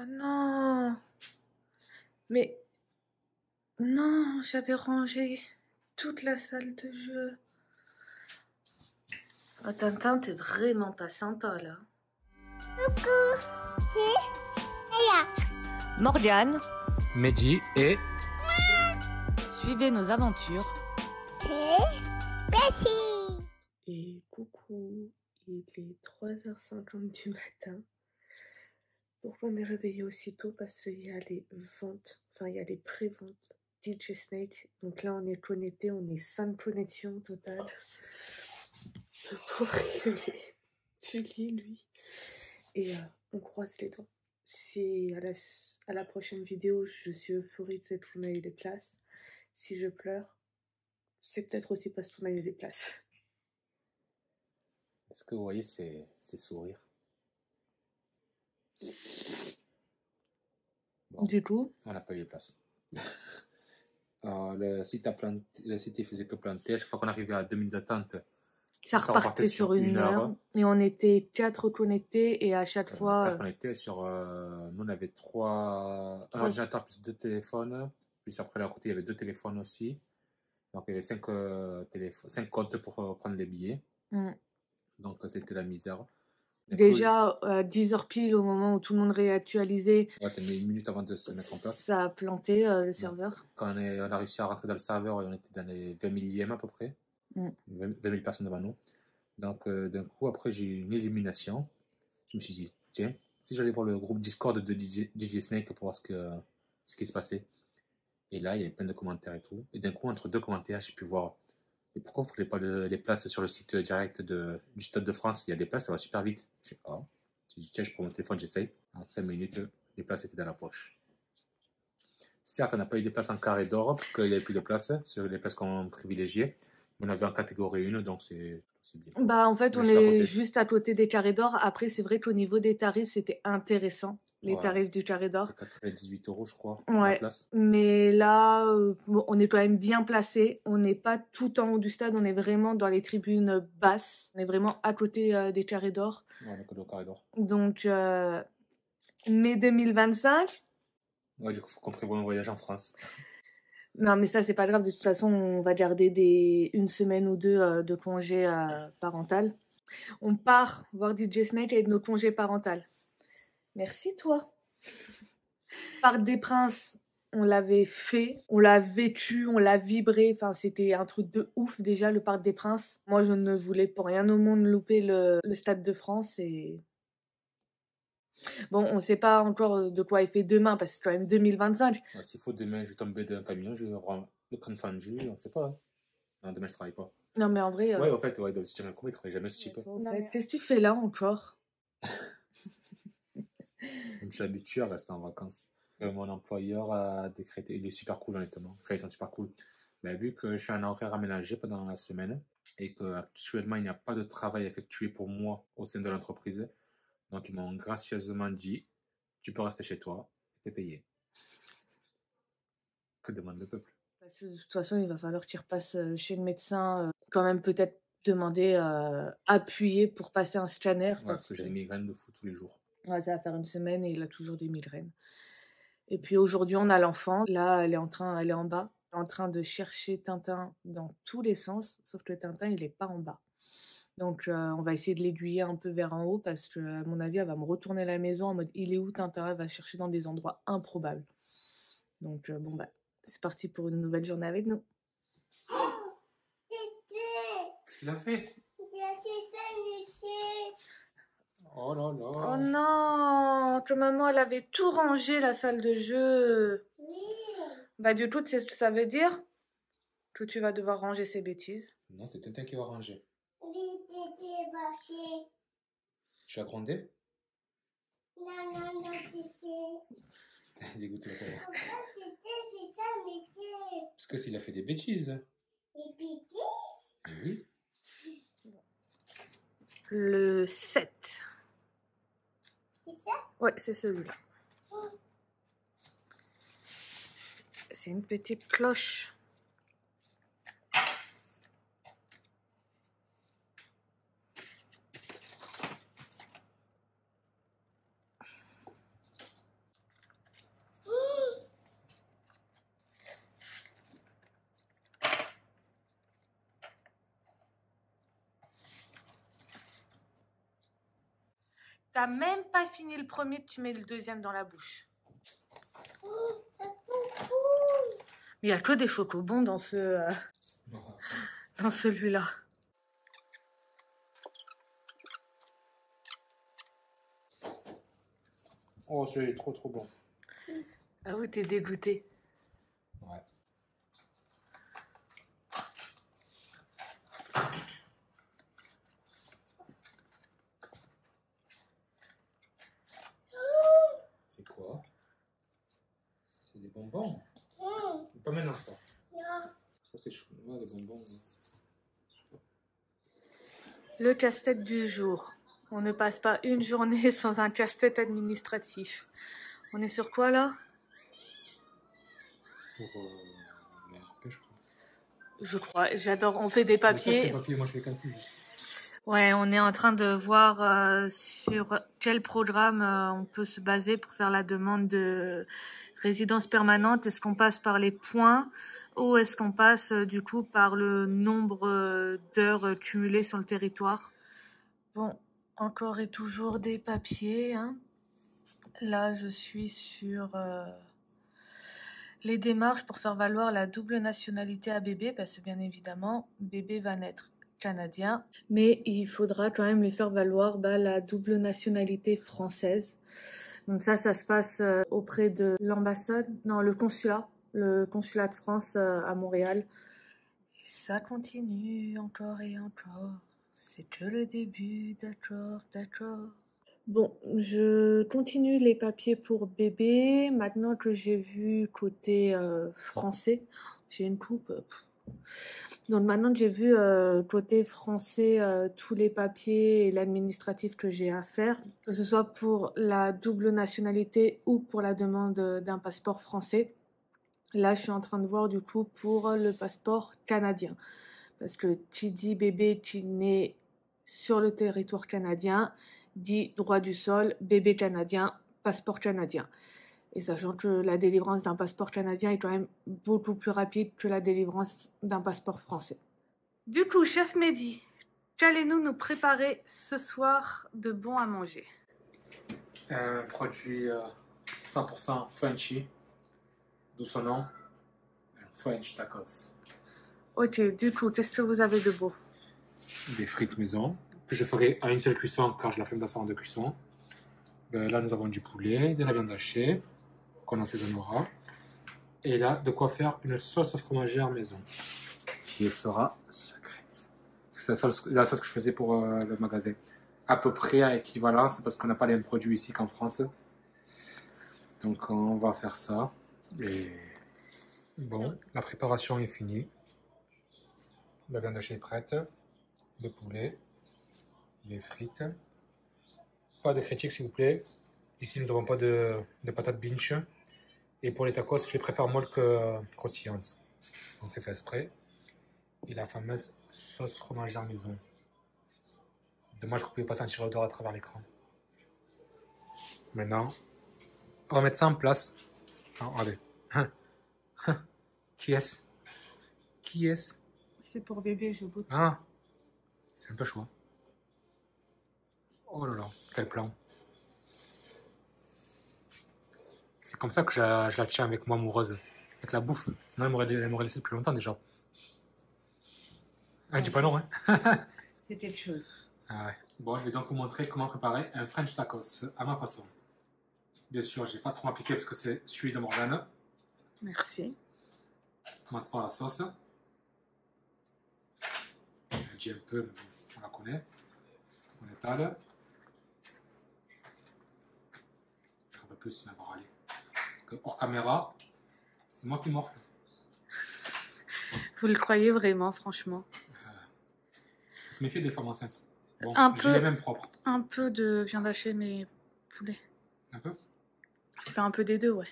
Oh non! Mais non, j'avais rangé toute la salle de jeu. Oh, Tintin, t'es vraiment pas sympa là. Coucou, c'est Aya. Morgane, Mehdi et... suivez nos aventures. C'est Bessie. Et coucou, il est 3h50 du matin. Pourquoi on est réveillé aussitôt? Parce qu'il y a les ventes, enfin il y a les pré-ventes DJ Snake. Donc là on est connecté, on est 5 connexions au total. Le pauvre il est du lit lui. Et on croise les doigts. Si à la prochaine vidéo je suis euphorique c'est qu'on a eu les places. Si je pleure, c'est peut-être aussi parce qu'on a eu les places. Est-ce que vous voyez ces sourires? Bon, Du coup, on n'a pas eu les places. Alors, le site il faisait que planter. À chaque fois qu'on arrivait à 2 minutes d'attente, ça repartait sur 1 heure. Et on était 4 connectés et à chaque fois... 4 connectés sur... nous, on avait 3 ordinateurs plus 2 téléphones. Puis après, à côté, il y avait 2 téléphones aussi. Donc, il y avait 5 comptes pour prendre les billets. Donc, c'était la misère. Déjà, 10h pile, au moment où tout le monde réactualisait, ouais, c'est 1 minute avant de se mettre en place. Ça a planté le serveur. Quand on a réussi à rentrer dans le serveur, on était dans les 20 millièmes à peu près. 20 000 personnes devant nous. Donc, d'un coup, après, j'ai eu une illumination. Je me suis dit, tiens, si j'allais voir le groupe Discord de DJ Snake pour voir ce qui se passait. Et là, il y avait plein de commentaires et tout. Et d'un coup, entre 2 commentaires, j'ai pu voir. Et pourquoi vous ne pas les places sur le site direct du Stade de France? Il y a des places, ça va super vite. Je sais pas. J'ai dit, tiens, je prends mon téléphone, j'essaye. En 5 minutes, les places étaient dans la poche. Certes, on n'a pas eu des places en carré d'or, parce qu'il n'y avait plus de place sur les places qu'on privilégiait. Mais on avait en catégorie 1, donc c'est bien. Bah, en fait, on est juste à côté des carrés d'or. Après, c'est vrai qu'au niveau des tarifs, c'était intéressant. Les tarifs du carré d'or. C'était 98 €, je crois, la place. Mais là, on est quand même bien placé. On n'est pas tout en haut du stade. On est vraiment dans les tribunes basses. On est vraiment à côté des carrés d'or. Ouais, on est au carré d'or. Donc, mai 2025. Ouais, du coup, il faut qu'on prévoie un voyage en France. Non, mais ça, c'est pas grave. De toute façon, on va garder une semaine ou 2 de congé parental. On part voir DJ Snake avec nos congés parental. Merci, toi. Parc des Princes, on l'avait fait, on l'a vécu, on l'a vibré. Enfin, c'était un truc de ouf, déjà, le Parc des Princes. Moi, je ne voulais pour rien au monde louper le Stade de France. Et... Bon, on ne sait pas encore de quoi il fait demain, parce que c'est quand même 2025. Ouais, s'il faut demain, je vais tomber d'un camion, je vais avoir le crâne fendu, on ne sait pas. Hein. Non, demain, je travaille pas. Non, mais en vrai... Ouais, en fait, si tu as un cours, il travaille jamais ce type. Qu'est-ce que tu fais là encore? Je me suis habitué à rester en vacances. Mon employeur a décrété, il est super cool honnêtement, enfin, ils sont super cool. Mais vu que je suis en horaire aménagé pendant la semaine et qu'actuellement il n'y a pas de travail effectué pour moi au sein de l'entreprise, donc ils m'ont gracieusement dit, tu peux rester chez toi et t'es payé. Que demande le peuple? Parce que de toute façon, il va falloir que tu repasses chez le médecin, quand même peut-être demander, appuyer pour passer un scanner. Ouais, parce que j'ai des migraines de fou tous les jours. Ouais, ça va faire 1 semaine et il a toujours des migraines. Et puis aujourd'hui, on a l'enfant. Là, elle est en bas, en train de chercher Tintin dans tous les sens, sauf que Tintin, il n'est pas en bas. Donc, on va essayer de l'aiguiller un peu vers en haut parce que, à mon avis, elle va me retourner à la maison en mode il est où Tintin? Elle va chercher dans des endroits improbables. Donc, bon, bah, c'est parti pour une nouvelle journée avec nous. Qu'est-ce qu'il a fait? Il a fait ça, monsieur. Oh là là. Oh non, que maman, elle avait tout rangé, la salle de jeu. Oui. Bah, du coup, tu sais ce que ça veut dire? Que tu vas devoir ranger ces bêtises. Non, c'est Tintin qui va ranger. Oui, c'était marché. Tu as grondé? Non, c'était... Dégoûté le pauvre. Pourquoi c'était ça, monsieur? Parce que s'il a fait des bêtises. Les bêtises? Oui. Le 7. C'est ça? Ouais, c'est celui-là. C'est une petite cloche. T'as même pas fini le premier, tu mets le deuxième dans la bouche. Il y a que des chocobons dans dans celui-là. Oh, c'est trop bon. Ah oui, t'es dégoûté. Ouais. C'est quoi? C'est des bonbons. Pas maintenant ça. Non. Ça c'est chaud. Ouais, des bonbons. Le casse-tête du jour. On ne passe pas une journée sans un casse-tête administratif. On est sur quoi là? Pour les RP, je crois. Je crois, j'adore. On fait des papiers. Moi je fais calcul. Ouais, on est en train de voir sur quel programme on peut se baser pour faire la demande de résidence permanente. Est-ce qu'on passe par les points ou est-ce qu'on passe du coup par le nombre d'heures cumulées sur le territoire? Bon, encore et toujours des papiers. Hein. Là, je suis sur les démarches pour faire valoir la double nationalité à bébé parce que bien évidemment, bébé va naître canadien, mais il faudra quand même lui faire valoir la double nationalité française. Donc ça se passe auprès de l'ambassade, non, le consulat de France à Montréal. Et ça continue encore et encore. C'est que le début, d'accord. Bon, je continue les papiers pour bébé. Maintenant que j'ai vu côté français, j'ai une coupe. Donc maintenant que j'ai vu côté français tous les papiers et l'administratif que j'ai à faire, que ce soit pour la double nationalité ou pour la demande d'un passeport français, là je suis en train de voir du coup pour le passeport canadien. Parce que qui dit bébé qui naît sur le territoire canadien, dit droit du sol, bébé canadien, passeport canadien. Et sachant que la délivrance d'un passeport canadien est quand même beaucoup plus rapide que la délivrance d'un passeport français. Du coup, chef Mehdi, qu'allez-nous nous préparer ce soir de bon à manger? Un produit 100% Frenchy, d'où son nom, French tacos. Ok, du coup, qu'est-ce que vous avez de beau? Des frites maison, que je ferai à une seule cuisson car j'ai la flemme de faire en deux cuissons. Là, nous avons du poulet, de la viande hachée, qu'on assaisonnera. Et là, de quoi faire une sauce fromagère maison, qui sera secrète. C'est la sauce que je faisais pour le magasin. À peu près à équivalence, parce qu'on n'a pas les mêmes produits ici qu'en France. Donc, on va faire ça. Et bon, la préparation est finie. La viande hachée est prête. Le poulet, les frites. Pas de critiques s'il vous plaît. Ici nous n'avons pas de patates binge. Et pour les tacos, je les préfère molles que croustillantes. Donc c'est fait exprès. Et la fameuse sauce fromagère maison. Dommage que vous ne pouvez pas sentir l'odeur à travers l'écran. Maintenant, on va mettre ça en place. Oh, allez. Qui est-ce? Qui est-ce? C'est pour bébé, je goûte. Ah, c'est un peu chaud. Oh là là, quel plan. C'est comme ça que je la tiens avec moi amoureuse. Avec la bouffe. Sinon, elle m'aurait laissé plus longtemps déjà. Ah, dis pas non, hein. C'est quelque chose. Ah ouais. Bon, je vais donc vous montrer comment préparer un French tacos à ma façon. Bien sûr, je n'ai pas trop appliqué parce que c'est celui de Morgane. Merci. On commence par la sauce. Elle dit un peu, mais on la connaît. On étale. Un peu plus, mais bon, allez. Parce que hors caméra, c'est moi qui morfle. Vous le croyez vraiment, franchement? Faut se méfier des femmes enceintes. Bon, j'ai les mêmes propres. Un peu de viande hachée, mais poulet. Un peu? Je fais un peu des deux, ouais.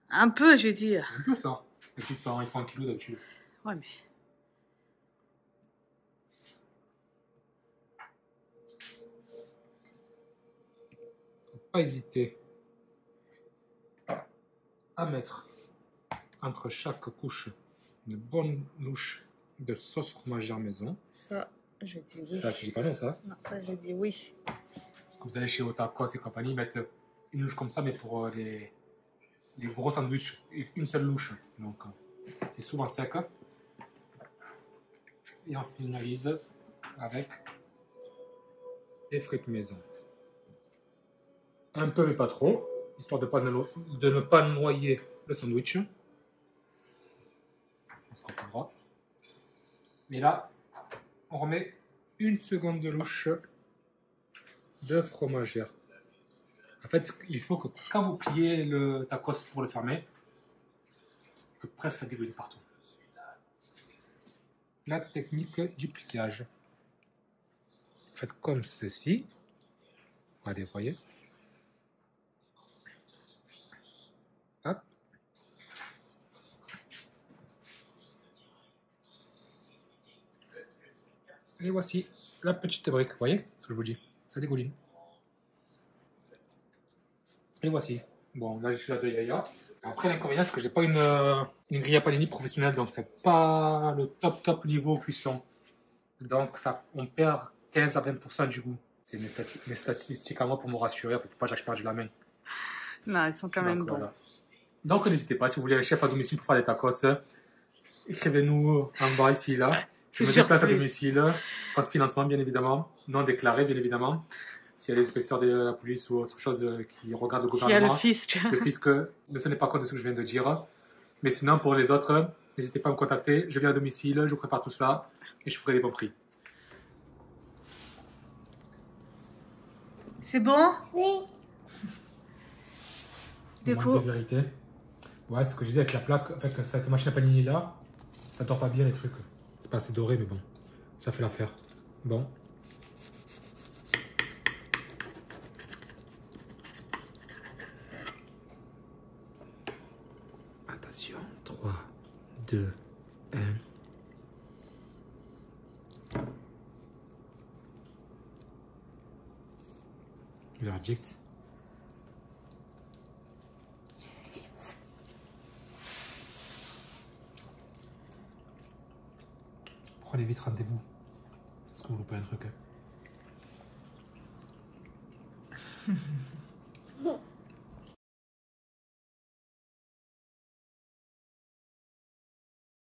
Un peu, j'ai dit. C'est un peu ça. Écoute, ça, il faut 1 kilo d'habitude. Ouais, mais... Faut pas hésiter à mettre entre chaque couche une bonne louche de sauce fromagère maison. Ça, Je dis oui. Ça, tu dis pas non, ça? Non, ça, je dis oui. Parce que vous allez chez Otakos et compagnie, ils mettent une louche comme ça, mais pour les gros sandwichs, une seule louche. Donc, c'est souvent sec. Et on finalise avec des frites maison. Un peu, mais pas trop, histoire de ne pas noyer le sandwich. Parce qu'on prendra. Mais là, on remet une seconde de louche de fromagère. En fait, il faut que quand vous pliez le tacos pour le fermer, que presque ça dégouline partout. La technique du pliage. Faites comme ceci. Regardez, vous voyez. Hop. Et voici la petite brique, vous voyez ce que je vous dis, ça dégouline. Et voici. Bon, là je suis à 2 yaya. Après l'inconvénient c'est que j'ai pas une grille à panini professionnelle, donc c'est pas le top niveau cuisson. Donc ça, on perd 15 à 20% du goût. C'est mes statistiques à moi pour me rassurer, en fait, faut pas que je perde la main. Non, ils sont quand même bons. Voilà. Donc n'hésitez pas, si vous voulez un chef à domicile pour faire des tacos, écrivez-nous en bas ici, là. Je me déplace à domicile, compte financement bien évidemment, non déclaré bien évidemment. S'il y a des inspecteurs de la police ou autre chose qui regardent le gouvernement, s'il y a le fisc, ne tenez pas compte de ce que je viens de dire. Mais sinon pour les autres, n'hésitez pas à me contacter, je viens à domicile, je vous prépare tout ça et je vous ferai des bons prix. C'est bon? Oui. Du coup, de vérité. Ouais, ce que je disais avec la plaque, avec cette machine à panini là, ça dort pas bien les trucs. C'est pas assez doré, mais bon, ça fait l'affaire. Bon. Attention, 3, 2, 1. Verdict. Prenez vite rendez-vous. Est-ce que vous loupez un truc?